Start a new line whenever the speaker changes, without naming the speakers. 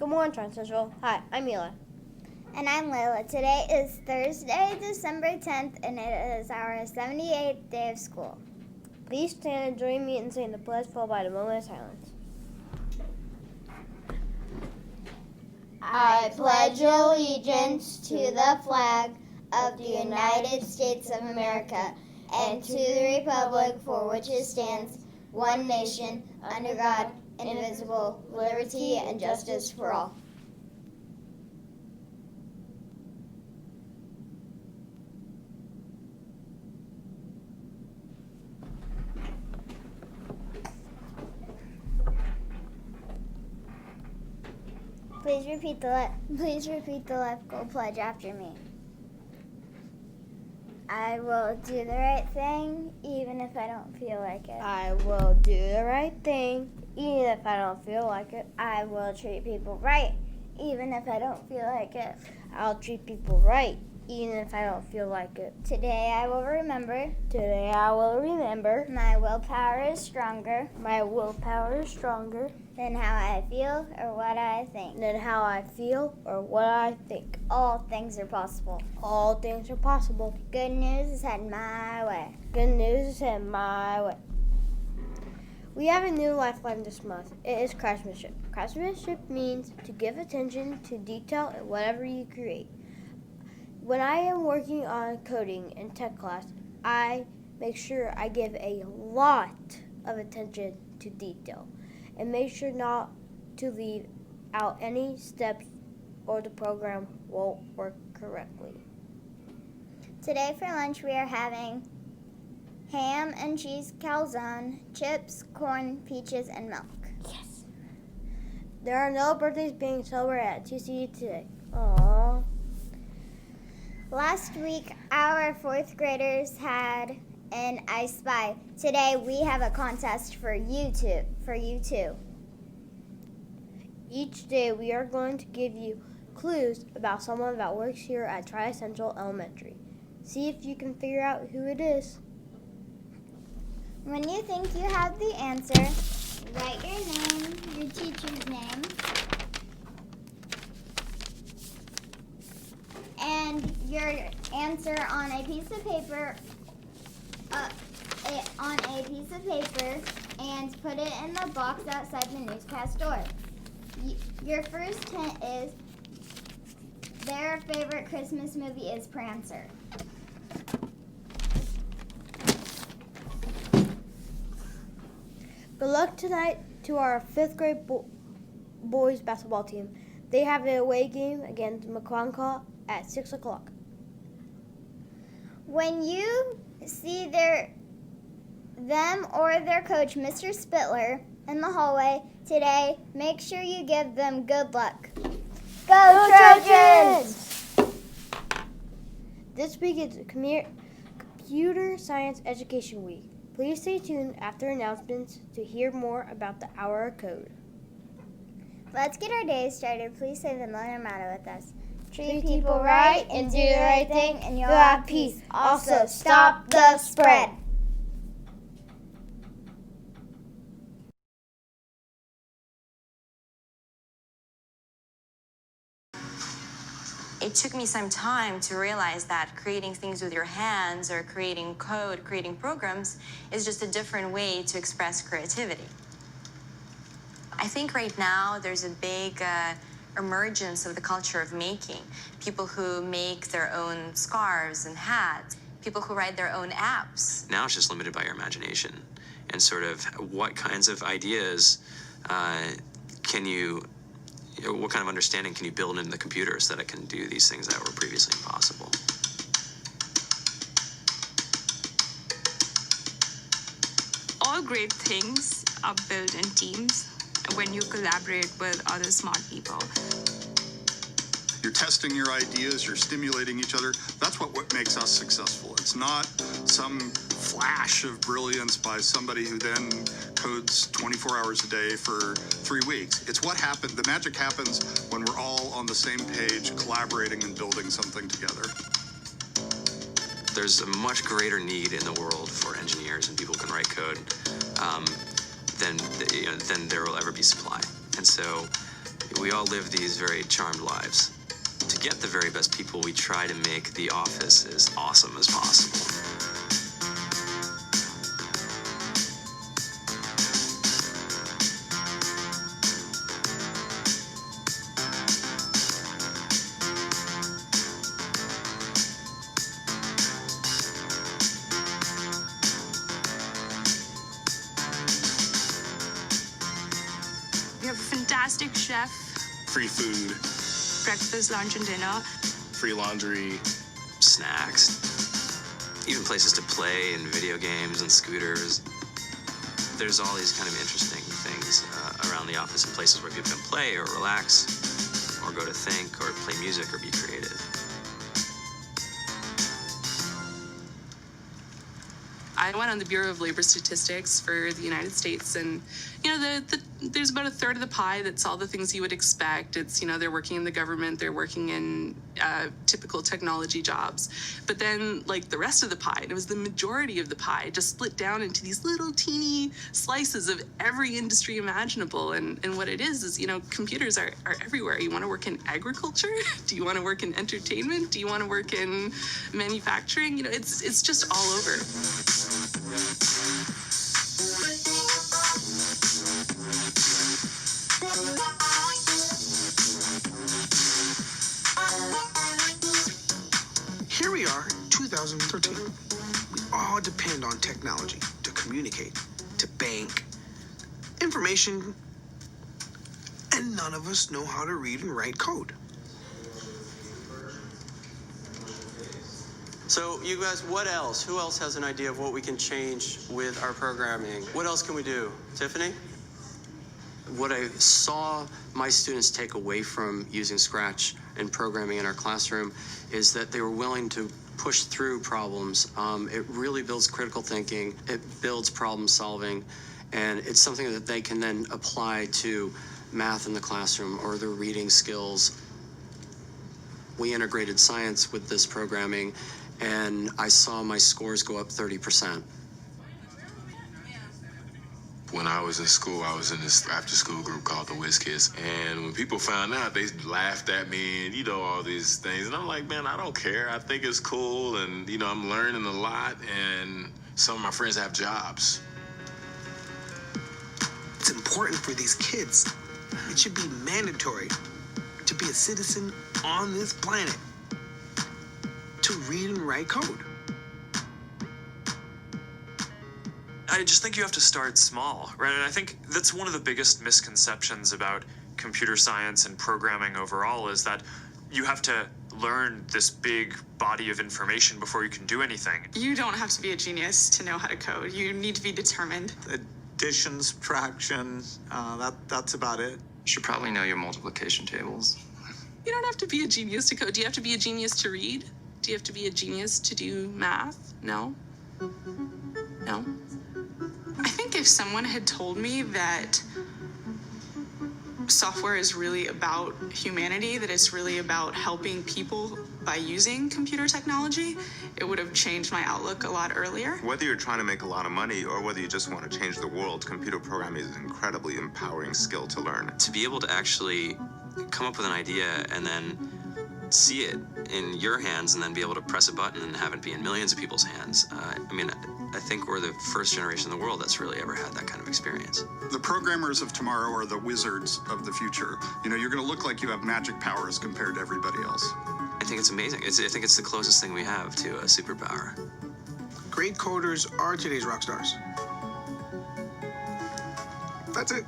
Good morning, Trent Central. Hi, I'm Eli.
And I'm Layla. Today is Thursday, December 10th, and it is our 78th day of school.
Please stand and join me in saying the pledge followed by the moment of silence.
I pledge allegiance to the flag of the United States of America and to the republic for which it stands, one nation, under God, indivisible, with liberty and justice for all. Please repeat the Left Goal pledge after me. I will do the right thing even if I don't feel like it.
I will do the right thing even if I don't feel like it.
I will treat people right even if I don't feel like it.
I'll treat people right even if I don't feel like it.
Today I will remember. My willpower is stronger. Than how I feel or what I think. All things are possible. Good news is heading my way.
We have a new lifeline this month. It is craftsmanship. Craftsmanship means to give attention to detail in whatever you create. When I am working on coding in tech class, I make sure I give a lot of attention to detail and make sure not to leave out any steps or the program won't work correctly.
Today for lunch we are having ham and cheese calzone, chips, corn, peaches, and milk.
Yes. There are no birthdays being celebrated at TCU today. Aww.
Last week, our fourth graders had an I Spy. Today, we have a contest for you too.
Each day, we are going to give you clues about someone that works here at Tri Central Elementary. See if you can figure out who it is.
When you think you have the answer, write your name, your teacher's name, and your answer on a piece of paper, and put it in the box outside the newscast door. Your first hint is their favorite Christmas movie is Prancer.
Good luck tonight to our 5th grade boys basketball team. They have an away game against McConaughey at 6 o'clock.
When you see them or their coach, Mr. Spittler, in the hallway today, make sure you give them good luck. Go Trojans!
This week is Computer Science Education Week. Please stay tuned after announcements to hear more about the Hour of Code.
Let's get our day started. Please say the Millennium Motto with us. Treat people right and do the right thing, and you'll have peace. Also, stop the spread.
It took me some time to realize that creating things with your hands or creating code, creating programs is just a different way to express creativity. I think right now there's a big emergence of the culture of making. People who make their own scarves and hats, people who write their own apps.
Now it's just limited by your imagination and sort of what kinds of ideas what kind of understanding can you build into the computer so that it can do these things that were previously impossible?
All great things are built in teams when you collaborate with other smart people.
You're testing your ideas, you're stimulating each other. That's what makes us successful. It's not some flash of brilliance by somebody who then codes 24 hours a day for 3 weeks. It's what happened. The magic happens when we're all on the same page, collaborating and building something together.
There's a much greater need in the world for engineers and people who can write code than there will ever be supply. And so We all live these very charmed lives. To get the very best people, we try to make the office as awesome as possible.
We have a fantastic chef,
Free food,
breakfast, lunch, and dinner.
free laundry.
Snacks, even places to play and video games and scooters. There's all these kind of interesting things around the office and places where people can play or relax or go to think or play music or be creative.
I went on the Bureau of Labor Statistics for the United States, and there's about a third of the pie that's all the things you would expect. It's, they're working in the government, they're working in typical technology jobs. But then, like, the rest of the pie, and it was the majority of the pie, just split down into these little teeny slices of every industry imaginable. And what it is, computers are everywhere. You want to work in agriculture? Do you want to work in entertainment? Do you want to work in manufacturing? It's just all over.
Here we are, 2013. We all depend on technology to communicate, to bank, information, and none of us know how to read and write code.
So you guys, what else? Who else has an idea of what we can change with our programming? What else can we do? Tiffany? What I saw my students take away from using Scratch and programming in our classroom is that they were willing to push through problems. It really builds critical thinking, it builds problem solving, and it's something that they can then apply to math in the classroom or their reading skills. We integrated science with this programming, and I saw my scores go up 30%.
When I was in school, I was in this after-school group called the Whiz Kids. And when people found out, they laughed at me and, all these things. And I'm like, man, I don't care. I think it's cool. And, I'm learning a lot. And some of my friends have jobs.
It's important for these kids. It should be mandatory to be a citizen on this planet, to read and write code.
I just think you have to start small, right? And I think that's one of the biggest misconceptions about computer science and programming overall is that you have to learn this big body of information before you can do anything.
You don't have to be a genius to know how to code. You need to be determined.
Addition, subtraction, that's about it.
You should probably know your multiplication tables.
You don't have to be a genius to code. Do you have to be a genius to read? Do you have to be a genius to do math? No. No. I think if someone had told me that software is really about humanity, that it's really about helping people by using computer technology, it would have changed my outlook a lot earlier.
Whether you're trying to make a lot of money or whether you just want to change the world, computer programming is an incredibly empowering skill to learn.
To be able to actually come up with an idea and then see it in your hands and then be able to press a button and have it be in millions of people's hands. I think we're the first generation in the world that's really ever had that kind of experience.
The programmers of tomorrow are the wizards of the future. You're going to look like you have magic powers compared to everybody else.
I think it's amazing. I think it's the closest thing we have to a superpower.
Great coders are today's rock stars. That's it.